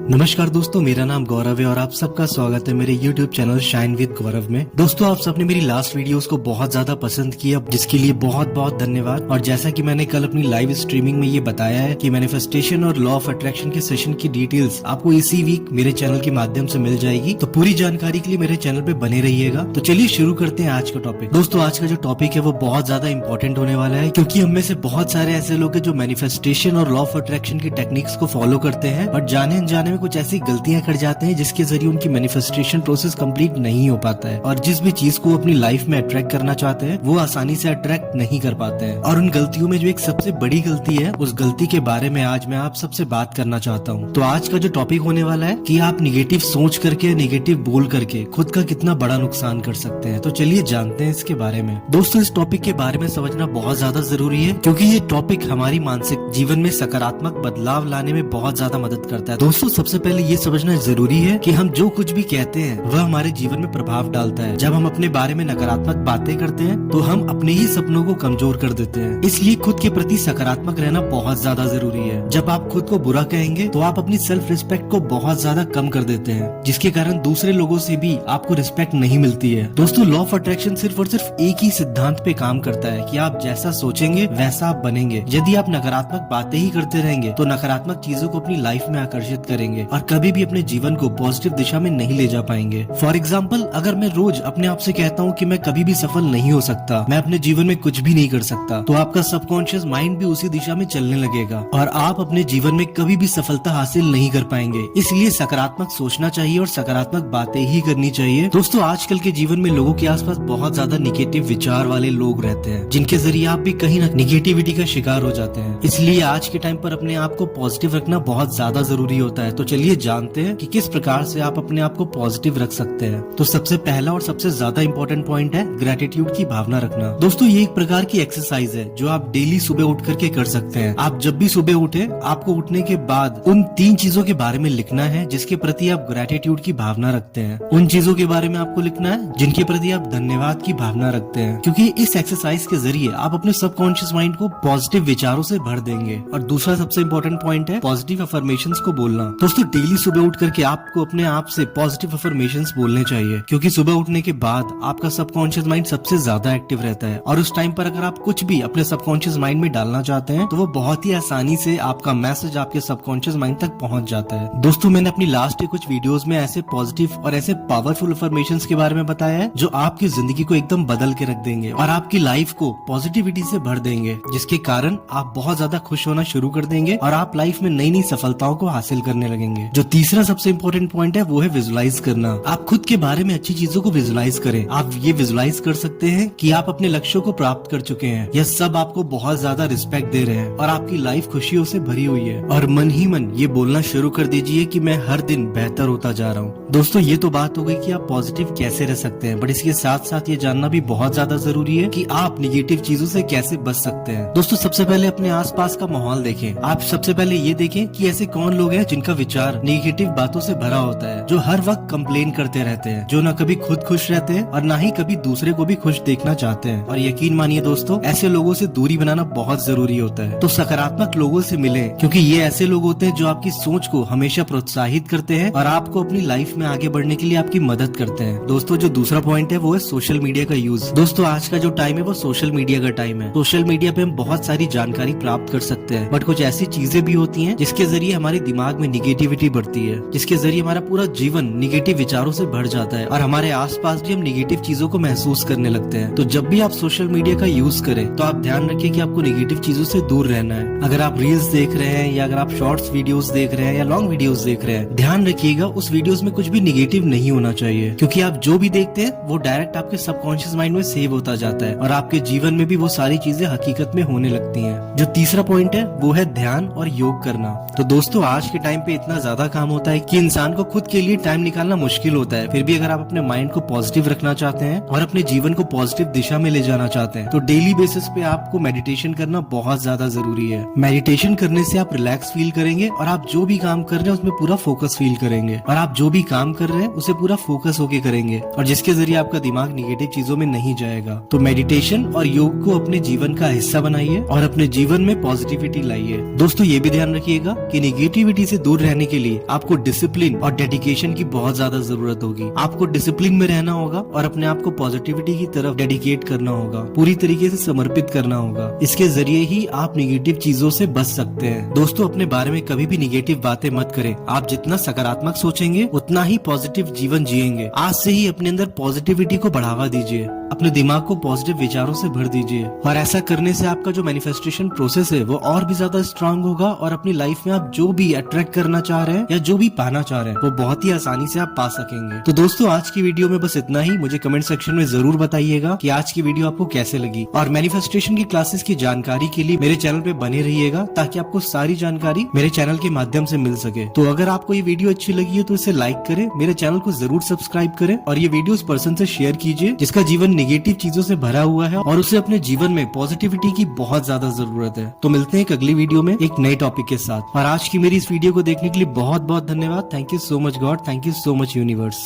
नमस्कार दोस्तों, मेरा नाम गौरव है और आप सबका स्वागत है मेरे YouTube चैनल शाइन विद गौरव में। दोस्तों, आप सबने मेरी लास्ट वीडियोस को बहुत ज्यादा पसंद किया, जिसके लिए बहुत बहुत धन्यवाद। और जैसा कि मैंने कल अपनी लाइव स्ट्रीमिंग में ये बताया है कि मैनिफेस्टेशन और लॉ ऑफ अट्रैक्शन के सेशन की डिटेल्स आपको इसी वीक मेरे चैनल के माध्यम से मिल जाएगी। तो पूरी जानकारी के लिए मेरे चैनल पे बने रहिएगा। तो चलिए शुरू करते हैं आज का टॉपिक। दोस्तों, आज का जो टॉपिक है वो बहुत ज्यादा इंपॉर्टेंट होने वाला है, क्योंकि हम में से बहुत सारे ऐसे लोग हैं जो मैनिफेस्टेशन और लॉ ऑफ अट्रैक्शन की टेक्निक्स को फॉलो करते हैं, बट जाने अनजाने में कुछ ऐसी गलतियां कर जाते हैं जिसके जरिए उनकी मैनिफेस्टेशन प्रोसेस कंप्लीट नहीं हो पाता है, और जिस भी चीज को अपनी लाइफ में अट्रैक्ट करना चाहते हैं वो आसानी से अट्रैक्ट नहीं कर पाते हैं। और उन गलतियों में जो एक सबसे बड़ी गलती है, उस गलती के बारे में आज मैं आप सबसे बात करना चाहता हूँ। तो आज का जो टॉपिक होने वाला है कि आप निगेटिव सोच करके, निगेटिव बोल करके खुद का कितना बड़ा नुकसान कर सकते हैं। तो चलिए जानते हैं इसके बारे में। दोस्तों, इस टॉपिक के बारे में समझना बहुत ज्यादा जरूरी है, क्योंकि ये टॉपिक हमारी मानसिक जीवन में सकारात्मक बदलाव लाने में बहुत ज्यादा मदद करता है। दोस्तों, सबसे पहले ये समझना जरूरी है कि हम जो कुछ भी कहते हैं वह हमारे जीवन में प्रभाव डालता है। जब हम अपने बारे में नकारात्मक बातें करते हैं तो हम अपने ही सपनों को कमजोर कर देते हैं। इसलिए खुद के प्रति सकारात्मक रहना बहुत ज्यादा जरूरी है। जब आप खुद को बुरा कहेंगे तो आप अपनी सेल्फ रिस्पेक्ट को बहुत ज्यादा कम कर देते हैं, जिसके कारण दूसरे लोगों से भी आपको रिस्पेक्ट नहीं मिलती है। दोस्तों, लॉ ऑफ अट्रैक्शन सिर्फ और सिर्फ एक ही सिद्धांत पे काम करता है कि आप जैसा सोचेंगे वैसा आप बनेंगे। यदि आप नकारात्मक बातें ही करते रहेंगे तो नकारात्मक चीजों को अपनी लाइफ में आकर्षित करेंगे और कभी भी अपने जीवन को पॉजिटिव दिशा में नहीं ले जा पाएंगे। फॉर एग्जाम्पल, अगर मैं रोज अपने आप से कहता हूँ कि मैं कभी भी सफल नहीं हो सकता, मैं अपने जीवन में कुछ भी नहीं कर सकता, तो आपका सबकॉन्शियस माइंड भी उसी दिशा में चलने लगेगा और आप अपने जीवन में कभी भी सफलता हासिल नहीं कर पाएंगे। इसलिए सकारात्मक सोचना चाहिए और सकारात्मक बातें ही करनी चाहिए। दोस्तों, आजकल के जीवन में लोगों के आसपास बहुत ज्यादा निगेटिव विचार वाले लोग रहते हैं, जिनके जरिए आप भी कहीं ना निगेटिविटी का शिकार हो जाते हैं। इसलिए आज के टाइम पर अपने आप को पॉजिटिव रखना बहुत ज्यादा जरूरी होता है। तो चलिए जानते हैं कि किस प्रकार से आप अपने आप को पॉजिटिव रख सकते हैं। तो सबसे पहला और सबसे ज्यादा इंपॉर्टेंट पॉइंट है ग्रेटिट्यूड की भावना रखना। दोस्तों, ये एक प्रकार की एक्सरसाइज है जो आप डेली सुबह उठ करके कर सकते हैं। आप जब भी सुबह उठे, आपको उठने के बाद उन 3 चीजों के बारे में लिखना है जिसके प्रति आप ग्रेटिट्यूड की भावना रखते हैं। उन चीजों के बारे में आपको लिखना है जिनके प्रति आप धन्यवाद की भावना रखते हैं, क्योंकि इस एक्सरसाइज के जरिए आप अपने सबकॉन्शियस माइंड को पॉजिटिव विचारों से भर देंगे। और दूसरा सबसे इंपॉर्टेंट पॉइंट है पॉजिटिव अफर्मेशंस को बोलना। दोस्तों, डेली सुबह उठ करके आपको अपने आप से पॉजिटिव अफर्मेशंस बोलने चाहिए, क्योंकि सुबह उठने के बाद आपका सबकॉन्शियस माइंड सबसे ज्यादा एक्टिव रहता है और उस टाइम पर अगर आप कुछ भी अपने सबकॉन्शियस माइंड में डालना चाहते हैं तो वो बहुत ही आसानी से आपका मैसेज आपके सबकॉन्शियस माइंड तक पहुंच जाता है। दोस्तों, मैंने अपनी लास्ट के कुछ वीडियोस में ऐसे पॉजिटिव और ऐसे पावरफुल अफर्मेशंस के बारे में बताया है जो आपकी जिंदगी को एकदम बदल के रख देंगे और आपकी लाइफ को पॉजिटिविटी से भर देंगे, जिसके कारण आप बहुत ज्यादा खुश होना शुरू कर देंगे और आप लाइफ में नई नई सफलताओं को हासिल करने लगेंगे। जो तीसरा सबसे इंपॉर्टेंट पॉइंट है वो है विजुलाइज करना। आप खुद के बारे में अच्छी चीजों को विजुलाइज करें। आप ये विजुलाइज कर सकते हैं कि आप अपने लक्ष्यों को प्राप्त कर चुके हैं, यह सब आपको बहुत ज्यादा रिस्पेक्ट दे रहे हैं और आपकी लाइफ खुशियों से भरी हुई है। और मन ही मन ये बोलना शुरू कर दीजिए कि मैं हर दिन बेहतर होता जा रहा हूँ। दोस्तों, ये तो बात हो गई कि आप पॉजिटिव कैसे रह सकते हैं, बट इसके साथ साथ ये जानना भी बहुत ज्यादा जरूरी है कि आप निगेटिव चीजों से कैसे बच सकते हैं। दोस्तों, सबसे पहले अपने आसपास का माहौल देखें। आप सबसे पहले ये देखें कि ऐसे कौन लोग हैं जिनका विचार निगेटिव बातों से भरा होता है, जो हर वक्त कंप्लेन करते रहते हैं, जो न कभी खुद खुश रहते हैं और न ही कभी दूसरे को भी खुश देखना चाहते हैं। और यकीन मानिए दोस्तों, ऐसे लोगों से दूरी बनाना बहुत जरूरी होता है। तो सकारात्मक लोगों से मिलें, क्योंकि ये ऐसे लोग होते हैं जो आपकी सोच को हमेशा प्रोत्साहित करते हैं और आपको अपनी लाइफ में आगे बढ़ने के लिए आपकी मदद करते हैं। दोस्तों, जो दूसरा पॉइंट है वो है सोशल मीडिया का यूज। दोस्तों, आज का जो टाइम है वो सोशल मीडिया का टाइम है। सोशल मीडिया पे हम बहुत सारी जानकारी प्राप्त कर सकते हैं, बट कुछ ऐसी चीजें भी होती हैं जिसके जरिए हमारे दिमाग में निगेटिविटी बढ़ती है, जिसके जरिए हमारा पूरा जीवन निगेटिव विचारों से भर जाता है और हमारे आसपास भी हम निगेटिव चीजों को महसूस करने लगते हैं। तो जब भी आप सोशल मीडिया का यूज करें तो आप ध्यान रखिए कि आपको निगेटिव चीजों से दूर रहना है। अगर आप रील्स देख रहे हैं या अगर आप शॉर्ट्स वीडियोस देख रहे हैं या लॉन्ग वीडियोस देख रहे हैं, ध्यान रखिएगा उस वीडियोस में कुछ भी निगेटिव नहीं होना चाहिए, क्योंकि आप जो भी देखते हैं वो डायरेक्ट आपके सबकॉन्शियस माइंड में सेव होता जाता है और आपके जीवन में भी वो सारी चीजें हकीकत में होने लगती हैं। जो तीसरा पॉइंट है वो है ध्यान और योग करना। तो दोस्तों, आज के टाइम पे इतना ज्यादा काम होता है कि इंसान को खुद के लिए टाइम निकालना मुश्किल होता है। फिर भी अगर आप अपने माइंड को पॉजिटिव रखना चाहते हैं और अपने जीवन को पॉजिटिव दिशा में ले जाना चाहते हैं तो डेली बेसिस पे आपको मेडिटेशन करना बहुत ज्यादा जरूरी है। मेडिटेशन करने से आप रिलैक्स फील करेंगे और आप जो भी काम कर रहे हैं उसमें पूरा फोकस फील करेंगे और आप जो भी काम कर रहे हैं उसे पूरा फोकस होके करेंगे और जिसके जरिए आपका दिमाग निगेटिव चीजों में नहीं जाएगा। तो मेडिटेशन और योग को अपने जीवन का हिस्सा बनाइए और अपने जीवन में पॉजिटिविटी लाइए। दोस्तों, ये भी ध्यान रखिएगा कि निगेटिविटी से दूर रहने रहने के लिए आपको डिसिप्लिन और डेडिकेशन की बहुत ज्यादा जरूरत होगी। आपको डिसिप्लिन में रहना होगा और अपने आप को पॉजिटिविटी की तरफ डेडिकेट करना होगा, पूरी तरीके से समर्पित करना होगा। इसके जरिए ही आप निगेटिव चीजों से बच सकते हैं। दोस्तों, अपने बारे में कभी भी निगेटिव बातें मत करें। आप जितना सकारात्मक सोचेंगे उतना ही पॉजिटिव जीवन जिएंगे। आज से ही अपने अंदर पॉजिटिविटी को बढ़ावा दीजिए, अपने दिमाग को पॉजिटिव विचारों से भर दीजिए और ऐसा करने से आपका जो मैनिफेस्टेशन प्रोसेस है वो और भी ज्यादा स्ट्रांग होगा और अपनी लाइफ में आप जो भी अट्रैक्ट करना चाह रहे हैं या जो भी पाना चाह रहे हैं वो बहुत ही आसानी से आप पा सकेंगे। तो दोस्तों, आज की वीडियो में बस इतना ही। मुझे कमेंट सेक्शन में जरूर बताइएगा कि आज की वीडियो आपको कैसे लगी और मैनिफेस्टेशन की क्लासेस की जानकारी के लिए मेरे चैनल पे बने रहिएगा ताकि आपको सारी जानकारी मेरे चैनल के माध्यम से मिल सके। तो अगर आपको ये वीडियो अच्छी लगी है तो इसे लाइक करें, मेरे चैनल को जरूर सब्सक्राइब करें और ये वीडियो उस पर्सन से शेयर कीजिए जिसका जीवन नेगेटिव चीजों से भरा हुआ है और उसे अपने जीवन में पॉजिटिविटी की बहुत ज्यादा जरूरत है। तो मिलते हैं एक अगली वीडियो में एक नए टॉपिक के साथ। और आज की मेरी इस वीडियो को देखने के लिए बहुत बहुत धन्यवाद। Thank you so much God, thank you so much universe.